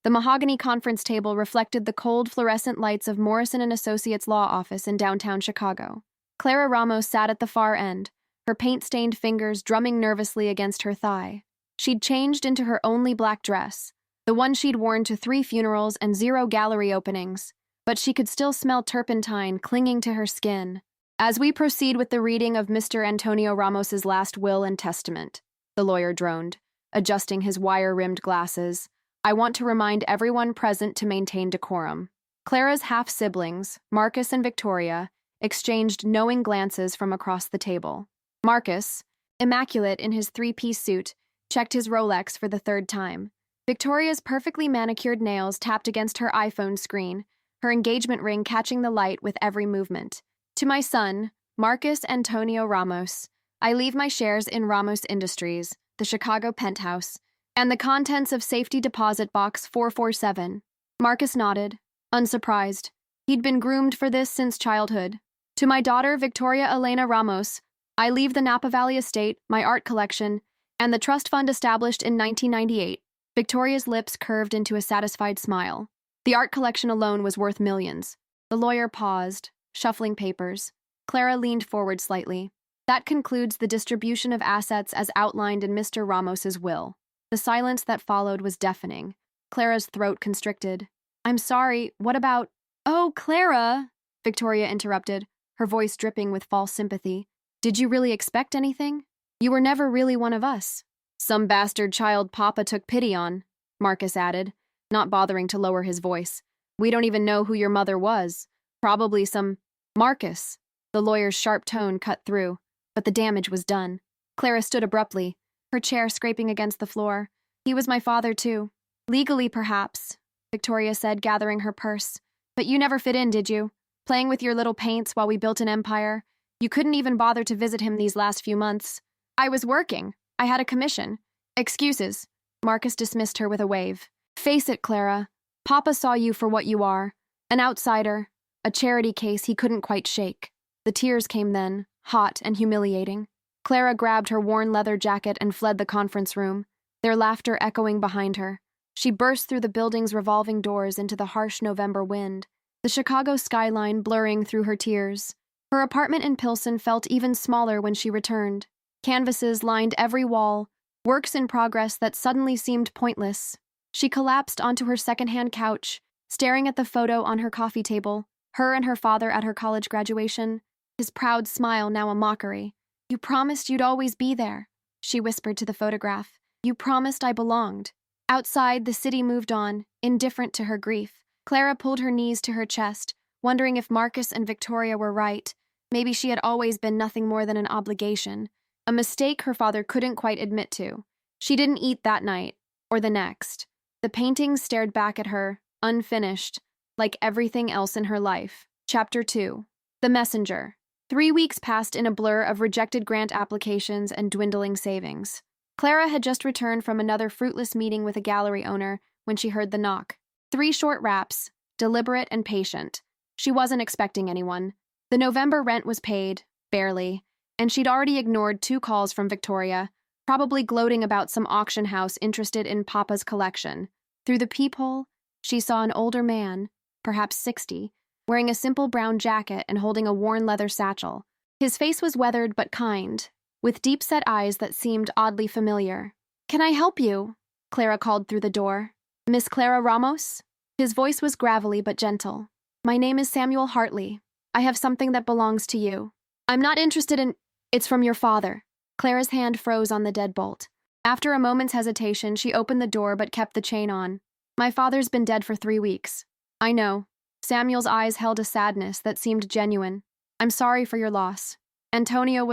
The mahogany conference table reflected the cold fluorescent lights of Morrison and Associates law office in downtown Chicago. Clara Ramos sat at the far end, her paint-stained fingers drumming nervously against her thigh. She'd changed into her only black dress, the one she'd worn to 3 funerals and 0 gallery openings, but she could still smell turpentine clinging to her skin. As we proceed with the reading of Mr. Antonio Ramos's last will and testament, the lawyer droned, adjusting his wire-rimmed glasses, I want to remind everyone present to maintain decorum. Clara's half-siblings, Marcus and Victoria, exchanged knowing glances from across the table. Marcus, immaculate in his 3-piece suit, checked his Rolex for the 3rd time. Victoria's perfectly manicured nails tapped against her iPhone screen, her engagement ring catching the light with every movement. To my son, Marcus Antonio Ramos, I leave my shares in Ramos Industries, the Chicago penthouse, and the contents of safety deposit box 447. Marcus nodded, unsurprised. He'd been groomed for this since childhood. To my daughter, Victoria Elena Ramos, I leave the Napa Valley estate, my art collection, and the trust fund established in 1998. Victoria's lips curved into a satisfied smile. The art collection alone was worth millions. The lawyer paused, shuffling papers. Clara leaned forward slightly. That concludes the distribution of assets as outlined in Mr. Ramos's will. The silence that followed was deafening. Clara's throat constricted. I'm sorry, what about— Oh, Clara, Victoria interrupted, her voice dripping with false sympathy. Did you really expect anything? You were never really one of us. Some bastard child Papa took pity on, Marcus added, not bothering to lower his voice. We don't even know who your mother was. Probably some— Marcus. The lawyer's sharp tone cut through, but the damage was done. Clara stood abruptly, her chair scraping against the floor. He was my father, too. Legally, perhaps, Victoria said, gathering her purse. But you never fit in, did you? Playing with your little paints while we built an empire. You couldn't even bother to visit him these last few months. I was working. I had a commission. Excuses. Marcus dismissed her with a wave. Face it, Clara. Papa saw you for what you are. An outsider. A charity case he couldn't quite shake. The tears came then, hot and humiliating. Clara grabbed her worn leather jacket and fled the conference room, their laughter echoing behind her. She burst through the building's revolving doors into the harsh November wind, the Chicago skyline blurring through her tears. Her apartment in Pilsen felt even smaller when she returned. Canvases lined every wall, works in progress that suddenly seemed pointless. She collapsed onto her secondhand couch, staring at the photo on her coffee table, her and her father at her college graduation, his proud smile now a mockery. You promised you'd always be there, she whispered to the photograph. You promised I belonged. Outside, the city moved on, indifferent to her grief. Clara pulled her knees to her chest, wondering if Marcus and Victoria were right. Maybe she had always been nothing more than an obligation, a mistake her father couldn't quite admit to. She didn't eat that night, or the next. The paintings stared back at her, unfinished, like everything else in her life. Chapter 2. The Messenger. 3 weeks passed in a blur of rejected grant applications and dwindling savings. Clara had just returned from another fruitless meeting with a gallery owner when she heard the knock. 3 short raps, deliberate and patient. She wasn't expecting anyone. The November rent was paid, barely, and she'd already ignored 2 calls from Victoria, probably gloating about some auction house interested in Papa's collection. Through the peephole, she saw an older man, perhaps 60, wearing a simple brown jacket and holding a worn leather satchel. His face was weathered but kind, with deep-set eyes that seemed oddly familiar. Can I help you? Clara called through the door. Miss Clara Ramos? His voice was gravelly but gentle. My name is Samuel Hartley. I have something that belongs to you. I'm not interested in— It's from your father. Clara's hand froze on the deadbolt. After a moment's hesitation, she opened the door but kept the chain on. My father's been dead for 3 weeks. I know. Samuel's eyes held a sadness that seemed genuine. I'm sorry for your loss. Antonio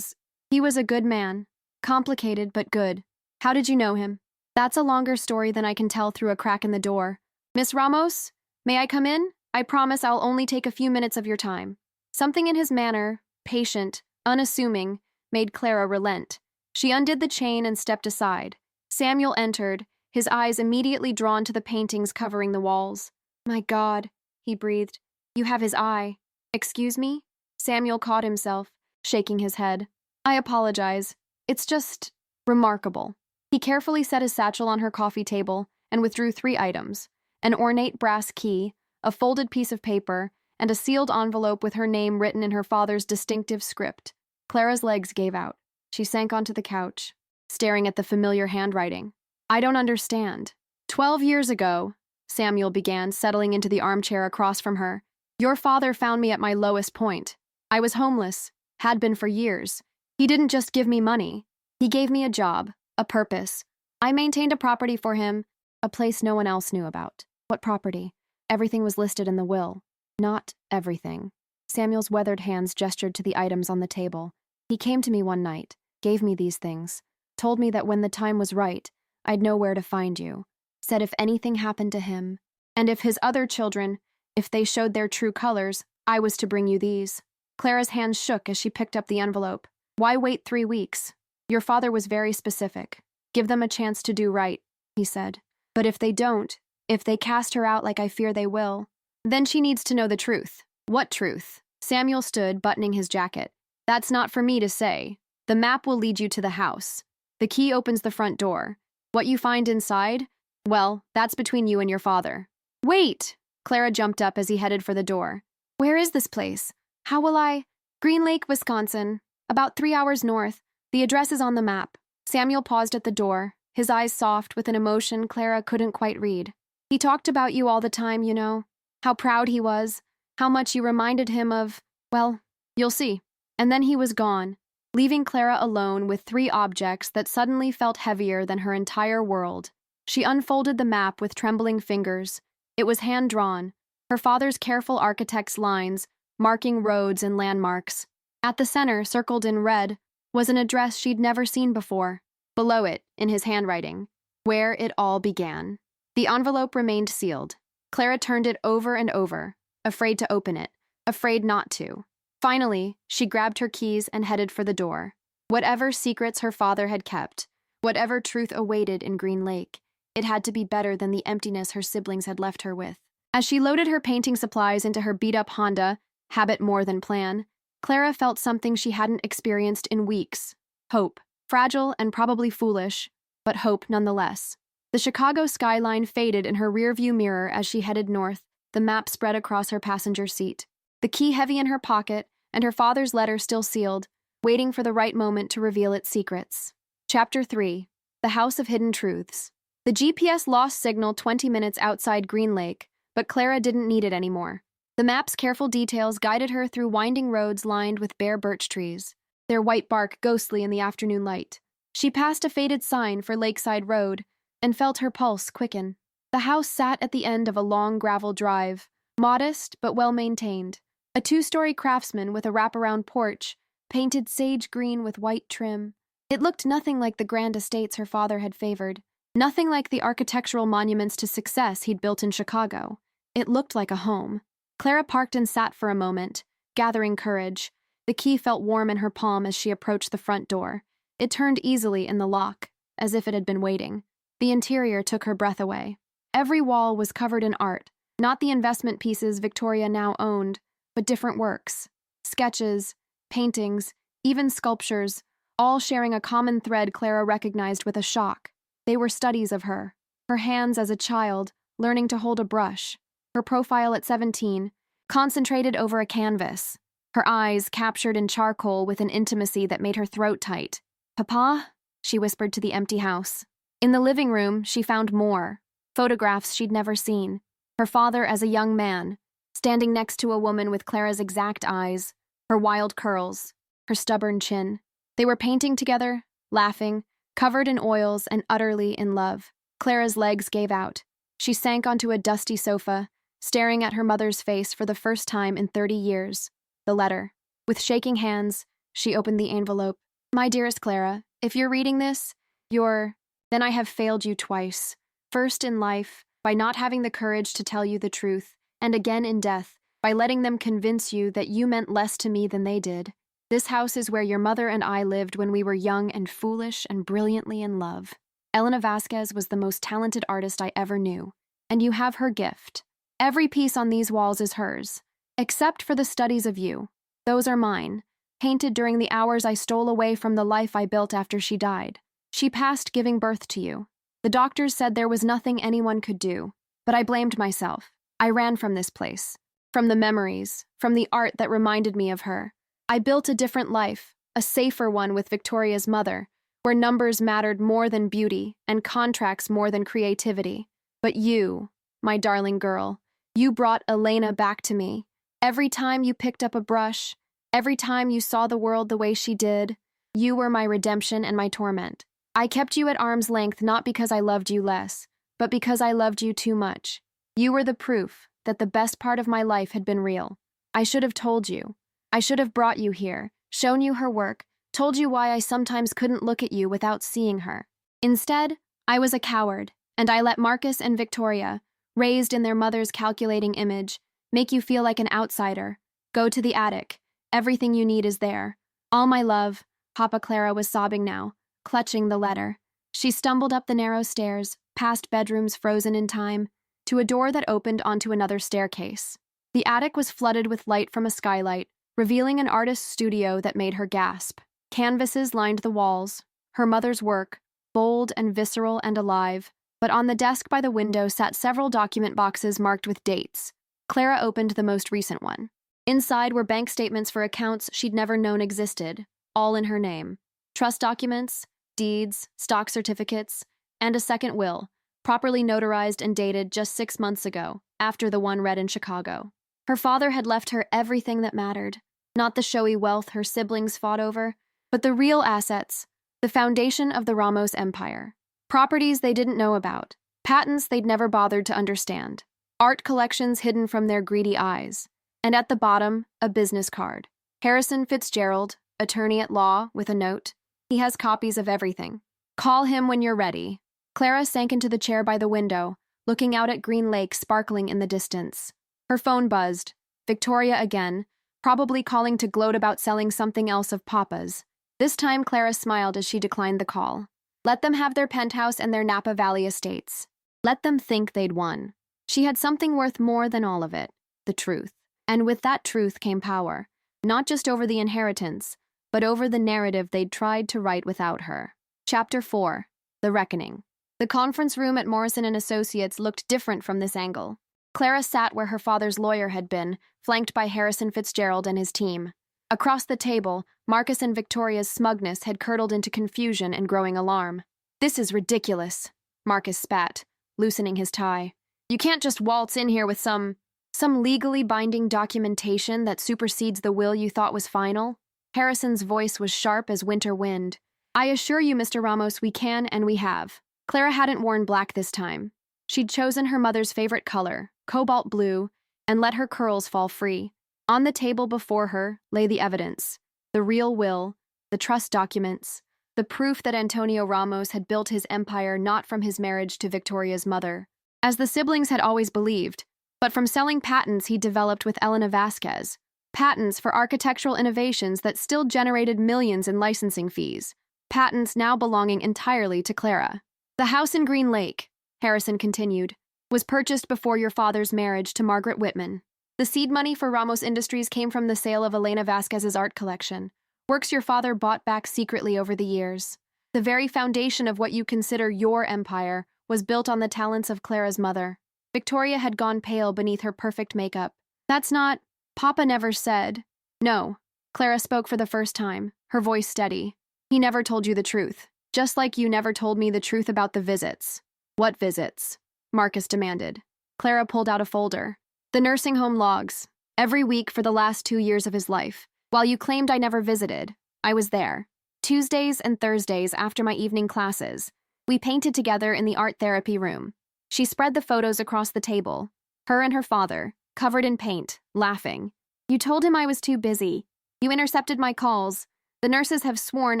he was a good man. Complicated but good. How did you know him? That's a longer story than I can tell through a crack in the door. Miss Ramos, may I come in? I promise I'll only take a few minutes of your time. Something in his manner, patient, unassuming, made Clara relent. She undid the chain and stepped aside. Samuel entered, his eyes immediately drawn to the paintings covering the walls. My God, he breathed. You have his eye. Excuse me? Samuel caught himself, shaking his head. I apologize. It's just remarkable. He carefully set his satchel on her coffee table and withdrew 3 items. an ornate brass key, a folded piece of paper, and a sealed envelope with her name written in her father's distinctive script. Clara's legs gave out. She sank onto the couch, staring at the familiar handwriting. I don't understand. 12 years ago, Samuel began, settling into the armchair across from her. Your father found me at my lowest point. I was homeless, had been for years. He didn't just give me money. He gave me a job, a purpose. I maintained a property for him, a place no one else knew about. What property? Everything was listed in the will. Not everything. Samuel's weathered hands gestured to the items on the table. He came to me one night, gave me these things, told me that when the time was right, I'd know where to find you. Said if anything happened to him, and if his other children, if they showed their true colors, I was to bring you these. Clara's hands shook as she picked up the envelope. Why wait 3 weeks? Your father was very specific. Give them a chance to do right, he said. But if they don't, if they cast her out like I fear they will, then she needs to know the truth. What truth? Samuel stood, buttoning his jacket. That's not for me to say. The map will lead you to the house. The key opens the front door. What you find inside? Well, that's between you and your father. Wait! Clara jumped up as he headed for the door. Where is this place? How will I? Green Lake, Wisconsin. About 3 hours north. The address is on the map. Samuel paused at the door, his eyes soft with an emotion Clara couldn't quite read. He talked about you all the time, you know. How proud he was. How much you reminded him of, well, you'll see. And then he was gone, leaving Clara alone with 3 objects that suddenly felt heavier than her entire world. She unfolded the map with trembling fingers. It was hand-drawn, her father's careful architect's lines, marking roads and landmarks. At the center, circled in red, was an address she'd never seen before. Below it, in his handwriting, where it all began. The envelope remained sealed. Clara turned it over and over, afraid to open it, afraid not to. Finally, she grabbed her keys and headed for the door. Whatever secrets her father had kept, whatever truth awaited in Green Lake, it had to be better than the emptiness her siblings had left her with. As she loaded her painting supplies into her beat-up Honda, habit more than plan, Clara felt something she hadn't experienced in weeks. Hope. Fragile and probably foolish, but hope nonetheless. The Chicago skyline faded in her rearview mirror as she headed north, the map spread across her passenger seat. The key heavy in her pocket, and her father's letter still sealed, waiting for the right moment to reveal its secrets. Chapter 3. The House of Hidden Truths. The GPS lost signal 20 minutes outside Green Lake, but Clara didn't need it anymore. The map's careful details guided her through winding roads lined with bare birch trees, their white bark ghostly in the afternoon light. She passed a faded sign for Lakeside Road and felt her pulse quicken. The house sat at the end of a long gravel drive, modest but well-maintained. A 2-story craftsman with a wraparound porch, painted sage green with white trim. It looked nothing like the grand estates her father had favored, nothing like the architectural monuments to success he'd built in Chicago. It looked like a home. Clara parked and sat for a moment, gathering courage. The key felt warm in her palm as she approached the front door. It turned easily in the lock, as if it had been waiting. The interior took her breath away. Every wall was covered in art, not the investment pieces Victoria now owned, but different works. Sketches, paintings, even sculptures, all sharing a common thread Clara recognized with a shock. They were studies of her hands as a child, learning to hold a brush, her profile at 17, concentrated over a canvas, her eyes captured in charcoal with an intimacy that made her throat tight. "Papa?" she whispered to the empty house. In the living room, she found more, photographs she'd never seen. Her father as a young man, standing next to a woman with Clara's exact eyes, her wild curls, her stubborn chin. They were painting together, laughing, covered in oils and utterly in love. Clara's legs gave out. She sank onto a dusty sofa, staring at her mother's face for the first time in 30 years. The letter. With shaking hands, she opened the envelope. "My dearest Clara, if you're reading this, then I have failed you twice. First in life, by not having the courage to tell you the truth, and again in death, by letting them convince you that you meant less to me than they did. This house is where your mother and I lived when we were young and foolish and brilliantly in love. Elena Vasquez was the most talented artist I ever knew, and you have her gift. Every piece on these walls is hers, except for the studies of you. Those are mine, painted during the hours I stole away from the life I built after she died. She passed giving birth to you. The doctors said there was nothing anyone could do. But I blamed myself. I ran from this place, from the memories, from the art that reminded me of her. I built a different life, a safer one with Victoria's mother, where numbers mattered more than beauty and contracts more than creativity. But you, my darling girl, you brought Elena back to me. Every time you picked up a brush, every time you saw the world the way she did, you were my redemption and my torment. I kept you at arm's length not because I loved you less, but because I loved you too much. You were the proof that the best part of my life had been real. I should have told you. I should have brought you here, shown you her work, told you why I sometimes couldn't look at you without seeing her. Instead, I was a coward, and I let Marcus and Victoria, raised in their mother's calculating image, make you feel like an outsider. Go to the attic. Everything you need is there. All my love. Papa Clara was sobbing now, clutching the letter. She stumbled up the narrow stairs, past bedrooms frozen in time, to a door that opened onto another staircase. The attic was flooded with light from a skylight, revealing an artist's studio that made her gasp. Canvases lined the walls, her mother's work, bold and visceral and alive, but on the desk by the window sat several document boxes marked with dates. Clara opened the most recent one. Inside were bank statements for accounts she'd never known existed, all in her name. Trust documents, deeds, stock certificates, and a second will, properly notarized and dated just 6 months ago, after the one read in Chicago. Her father had left her everything that mattered, not the showy wealth her siblings fought over, but the real assets, the foundation of the Ramos empire. Properties they didn't know about, patents they'd never bothered to understand, art collections hidden from their greedy eyes, and at the bottom, a business card. Harrison Fitzgerald, attorney at law, with a note. He has copies of everything. Call him when you're ready. Clara sank into the chair by the window, looking out at Green Lake sparkling in the distance. Her phone buzzed. Victoria again, probably calling to gloat about selling something else of Papa's. This time Clara smiled as she declined the call. Let them have their penthouse and their Napa Valley estates. Let them think they'd won. She had something worth more than all of it, the truth. And with that truth came power, not just over the inheritance, but over the narrative they'd tried to write without her. Chapter 4. The Reckoning. The conference room at Morrison & Associates looked different from this angle. Clara sat where her father's lawyer had been, flanked by Harrison Fitzgerald and his team. Across the table, Marcus and Victoria's smugness had curdled into confusion and growing alarm. "This is ridiculous," Marcus spat, loosening his tie. "You can't just waltz in here with some legally binding documentation that supersedes the will you thought was final." Harrison's voice was sharp as winter wind. "I assure you, Mr. Ramos, we can and we have." Clara hadn't worn black this time. She'd chosen her mother's favorite color, cobalt blue, and let her curls fall free. On the table before her lay the evidence, the real will, the trust documents, the proof that Antonio Ramos had built his empire not from his marriage to Victoria's mother, as the siblings had always believed, but from selling patents he'd developed with Elena Vasquez, patents for architectural innovations that still generated millions in licensing fees, patents now belonging entirely to Clara. "The house in Green Lake," Harrison continued, "was purchased before your father's marriage to Margaret Whitman. The seed money for Ramos Industries came from the sale of Elena Vasquez's art collection, works your father bought back secretly over the years. The very foundation of what you consider your empire was built on the talents of Clara's mother." Victoria had gone pale beneath her perfect makeup. "That's not... Papa never said..." "No." Clara spoke for the first time, her voice steady. "He never told you the truth, just like you never told me the truth about the visits." "What visits?" Marcus demanded. Clara pulled out a folder. "The nursing home logs. Every week for the last 2 years of his life. While you claimed I never visited, I was there. Tuesdays and Thursdays after my evening classes. We painted together in the art therapy room." She spread the photos across the table. Her and her father, covered in paint, laughing. "You told him I was too busy. You intercepted my calls. The nurses have sworn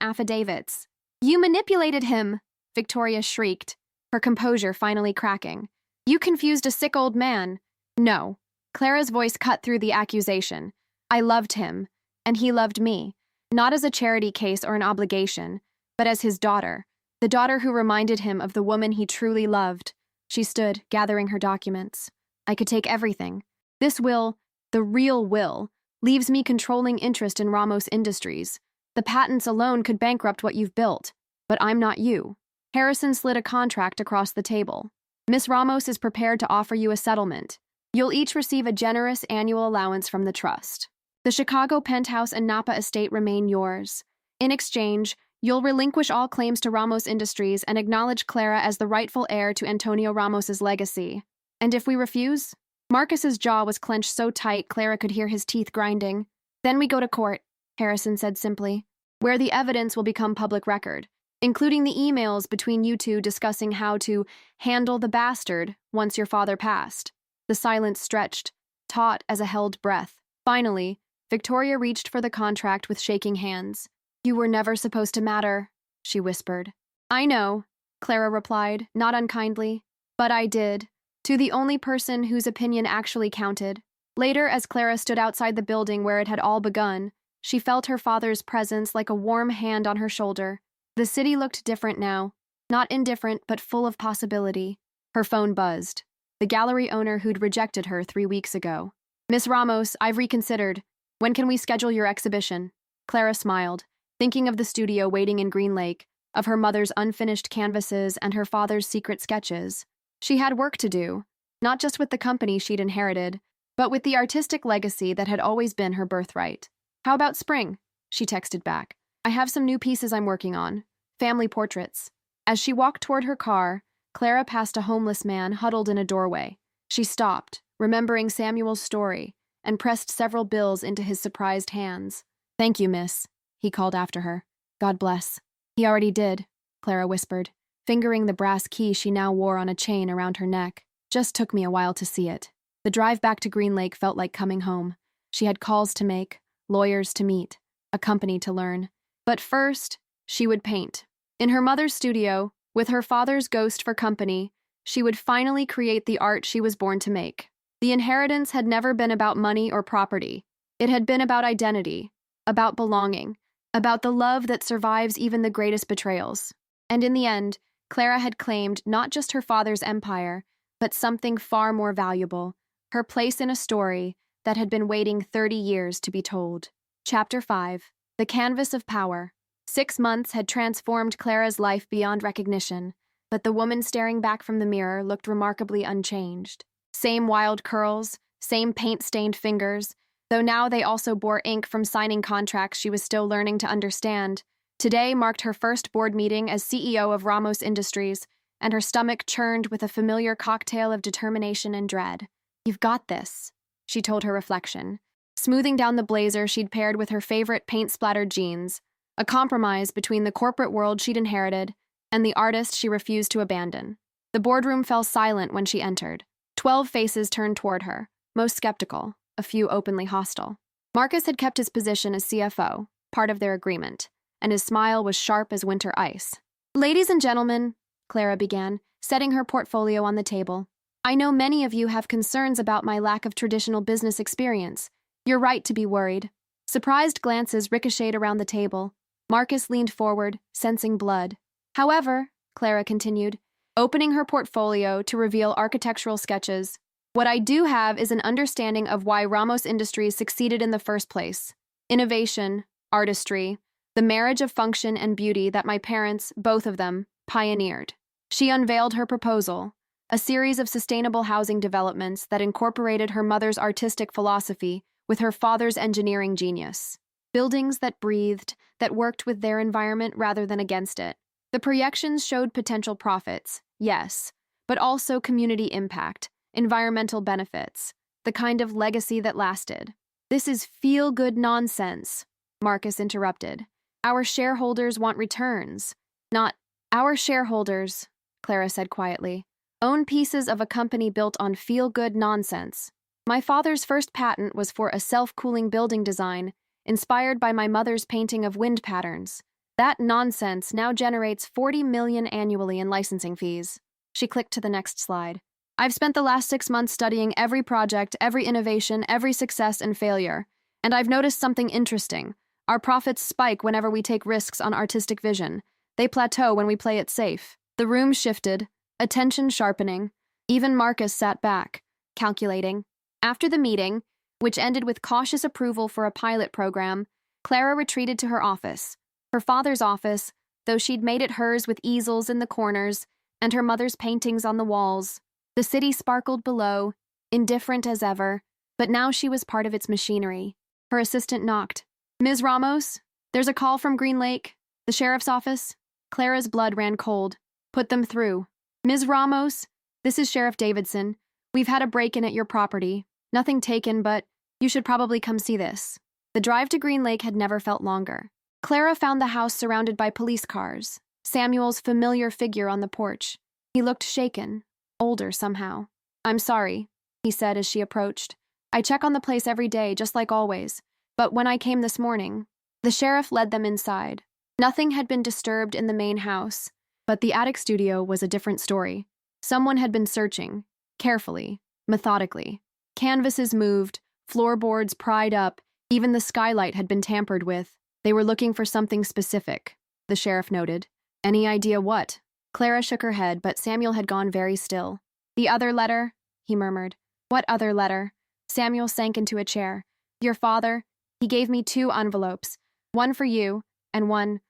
affidavits." "You manipulated him!" Victoria shrieked, her composure finally cracking. "You confused a sick old man." "No." Clara's voice cut through the accusation. "I loved him, and he loved me, not as a charity case or an obligation, but as his daughter, the daughter who reminded him of the woman he truly loved." She stood, gathering her documents. "I could take everything. This will, the real will, leaves me controlling interest in Ramos Industries. The patents alone could bankrupt what you've built, but I'm not you." Harrison slid a contract across the table. Miss Ramos is prepared to offer you a settlement. You'll each receive a generous annual allowance from the trust. The Chicago penthouse and Napa estate remain yours. In exchange, you'll relinquish all claims to Ramos Industries and acknowledge Clara as the rightful heir to Antonio Ramos's legacy. And if we refuse? Marcus's jaw was clenched so tight Clara could hear his teeth grinding. Then we go to court, Harrison said simply, where the evidence will become public record, including the emails between you two discussing how to handle the bastard once your father passed. The silence stretched, taut as a held breath. Finally, Victoria reached for the contract with shaking hands. You were never supposed to matter, she whispered. I know, Clara replied, not unkindly, but I did, to the only person whose opinion actually counted. Later, as Clara stood outside the building where it had all begun, she felt her father's presence like a warm hand on her shoulder. The city looked different now, not indifferent but full of possibility. Her phone buzzed. The gallery owner who'd rejected her 3 weeks ago. Miss Ramos, I've reconsidered. When can we schedule your exhibition? Clara smiled, thinking of the studio waiting in Green Lake, of her mother's unfinished canvases and her father's secret sketches. She had work to do, not just with the company she'd inherited, but with the artistic legacy that had always been her birthright. How about spring? She texted back. I have some new pieces I'm working on. Family portraits. As she walked toward her car, Clara passed a homeless man huddled in a doorway. She stopped, remembering Samuel's story, and pressed several bills into his surprised hands. Thank you, miss, he called after her. God bless. He already did, Clara whispered, fingering the brass key she now wore on a chain around her neck. Just took me a while to see it. The drive back to Green Lake felt like coming home. She had calls to make, lawyers to meet, a company to learn. But first, she would paint. In her mother's studio, with her father's ghost for company, she would finally create the art she was born to make. The inheritance had never been about money or property. It had been about identity, about belonging, about the love that survives even the greatest betrayals. And in the end, Clara had claimed not just her father's empire, but something far more valuable, her place in a story that had been waiting 30 years to be told. Chapter 5. The Canvas of Power. 6 months had transformed Clara's life beyond recognition, but the woman staring back from the mirror looked remarkably unchanged. Same wild curls, same paint-stained fingers, though now they also bore ink from signing contracts she was still learning to understand. Today marked her first board meeting as CEO of Ramos Industries, and her stomach churned with a familiar cocktail of determination and dread. You've got this, she told her reflection, smoothing down the blazer she'd paired with her favorite paint-splattered jeans, a compromise between the corporate world she'd inherited and the artist she refused to abandon. The boardroom fell silent when she entered. 12 faces turned toward her, most skeptical, a few openly hostile. Marcus had kept his position as CFO, part of their agreement, and his smile was sharp as winter ice. Ladies and gentlemen, Clara began, setting her portfolio on the table. I know many of you have concerns about my lack of traditional business experience. You're right to be worried. Surprised glances ricocheted around the table. Marcus leaned forward, sensing blood. However, Clara continued, opening her portfolio to reveal architectural sketches, what I do have is an understanding of why Ramos Industries succeeded in the first place. Innovation, artistry, the marriage of function and beauty that my parents, both of them, pioneered. She unveiled her proposal, a series of sustainable housing developments that incorporated her mother's artistic philosophy with her father's engineering genius. Buildings that breathed, that worked with their environment rather than against it. The projections showed potential profits, yes, but also community impact, environmental benefits, the kind of legacy that lasted. This is feel-good nonsense, Marcus interrupted. Our shareholders want returns, not our shareholders, Clara said quietly, own pieces of a company built on feel-good nonsense. My father's first patent was for a self-cooling building design inspired by my mother's painting of wind patterns. That nonsense now generates $40 million annually in licensing fees. She clicked to the next slide. I've spent the last 6 months studying every project, every innovation, every success and failure, and I've noticed something interesting. Our profits spike whenever we take risks on artistic vision. They plateau when we play it safe. The room shifted, attention sharpening. Even Marcus sat back, calculating. After the meeting, which ended with cautious approval for a pilot program, Clara retreated to her office. Her father's office, though she'd made it hers with easels in the corners, and her mother's paintings on the walls. The city sparkled below, indifferent as ever, but now she was part of its machinery. Her assistant knocked. "Ms. Ramos, there's a call from Green Lake, the sheriff's office." Clara's blood ran cold. "Put them through." "Ms. Ramos, this is Sheriff Davidson. We've had a break-in at your property. Nothing taken, but you should probably come see this." The drive to Green Lake had never felt longer. Clara found the house surrounded by police cars. Samuel's familiar figure on the porch. He looked shaken, older somehow. "I'm sorry," he said as she approached. "I check on the place every day, just like always. But when I came this morning..." The sheriff led them inside. Nothing had been disturbed in the main house, but the attic studio was a different story. Someone had been searching, carefully, methodically. Canvases moved, floorboards pried up, even the skylight had been tampered with. They were looking for something specific, the sheriff noted. "Any idea what?" Clara shook her head, but Samuel had gone very still. "The other letter?" he murmured. "What other letter?" Samuel sank into a chair. "Your father, he gave me 2 envelopes, one for you, and one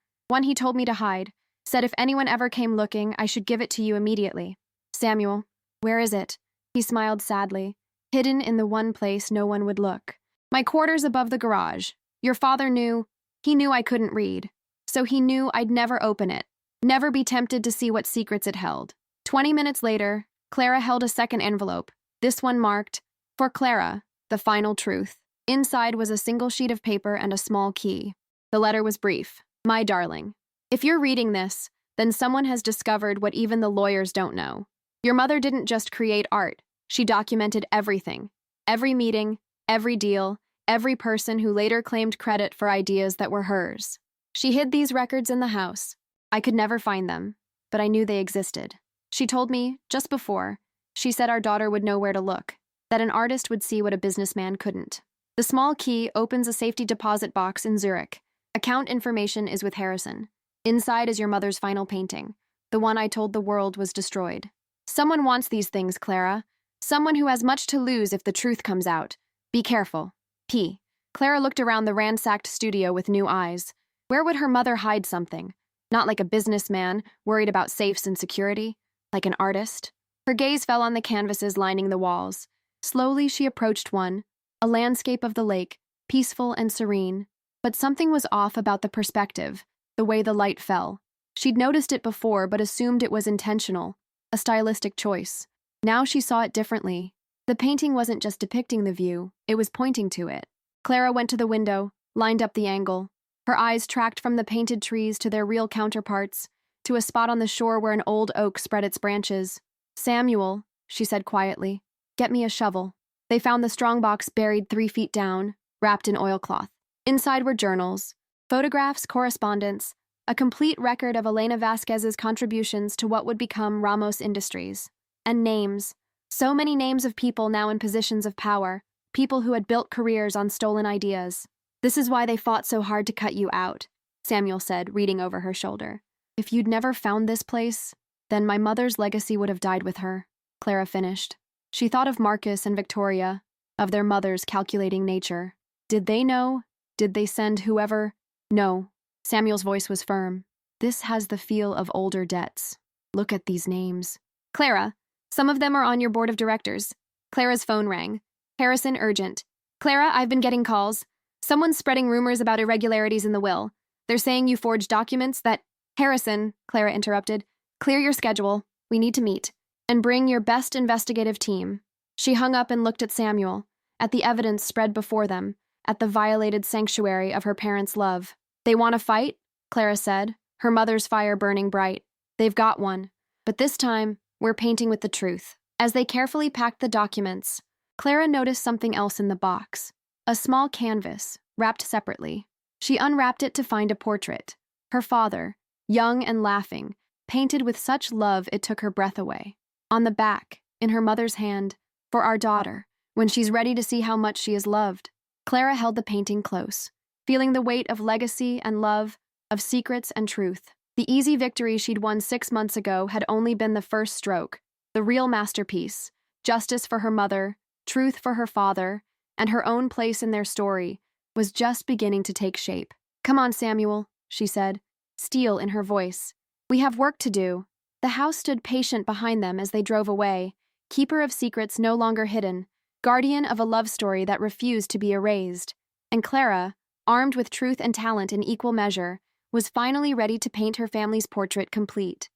he told me to hide. Said if anyone ever came looking, I should give it to you immediately." "Samuel, where is it?" He smiled sadly. "Hidden in the one place no one would look. My quarters above the garage. Your father knew I couldn't read, so he knew I'd never open it, never be tempted to see what secrets it held." 20 minutes later, Clara held a second envelope, this one marked, "For Clara, the final truth." Inside was a single sheet of paper and a small key. The letter was brief. "My darling, if you're reading this, then someone has discovered what even the lawyers don't know. Your mother didn't just create art. She documented everything. Every meeting, every deal, every person who later claimed credit for ideas that were hers. She hid these records in the house. I could never find them, but I knew they existed. She told me, just before, she said our daughter would know where to look, that an artist would see what a businessman couldn't. The small key opens a safety deposit box in Zurich. Account information is with Harrison. Inside is your mother's final painting, the one I told the world was destroyed. Someone wants these things, Clara. Someone who has much to lose if the truth comes out. Be careful. P." Clara looked around the ransacked studio with new eyes. Where would her mother hide something? Not like a businessman, worried about safes and security. Like an artist. Her gaze fell on the canvases lining the walls. Slowly she approached one, a landscape of the lake, peaceful and serene. But something was off about the perspective, the way the light fell. She'd noticed it before but assumed it was intentional, a stylistic choice. Now she saw it differently. The painting wasn't just depicting the view, it was pointing to it. Clara went to the window, lined up the angle. Her eyes tracked from the painted trees to their real counterparts, to a spot on the shore where an old oak spread its branches. "Samuel," she said quietly, "get me a shovel." They found the strongbox buried 3 feet down, wrapped in oilcloth. Inside were journals, photographs, correspondence, a complete record of Elena Vasquez's contributions to what would become Ramos Industries. And names. So many names of people now in positions of power, people who had built careers on stolen ideas. "This is why they fought so hard to cut you out," Samuel said, reading over her shoulder. "If you'd never found this place, then my mother's legacy would have died with her," Clara finished. She thought of Marcus and Victoria, of their mother's calculating nature. Did they know? Did they send whoever? No. Samuel's voice was firm. "This has the feel of older debts. Look at these names." "Clara, some of them are on your board of directors." Clara's phone rang. "Harrison, urgent." "Clara, I've been getting calls. Someone's spreading rumors about irregularities in the will. They're saying you forged documents that—" "Harrison," Clara interrupted, "clear your schedule. We need to meet. And bring your best investigative team." She hung up and looked at Samuel, at the evidence spread before them, at the violated sanctuary of her parents' love. "They want to fight?" Clara said, her mother's fire burning bright. "They've got one. But this time, we're painting with the truth." As they carefully packed the documents, Clara noticed something else in the box. A small canvas, wrapped separately. She unwrapped it to find a portrait. Her father, young and laughing, painted with such love it took her breath away. On the back, in her mother's hand, "For our daughter, when she's ready to see how much she is loved." Clara held the painting close, feeling the weight of legacy and love, of secrets and truth. The easy victory she'd won 6 months ago had only been the first stroke. The real masterpiece, justice for her mother, truth for her father, and her own place in their story, was just beginning to take shape. "Come on, Samuel," she said, steel in her voice. "We have work to do." The house stood patient behind them as they drove away, keeper of secrets no longer hidden, guardian of a love story that refused to be erased. And Clara, armed with truth and talent in equal measure, was finally ready to paint her family's portrait complete.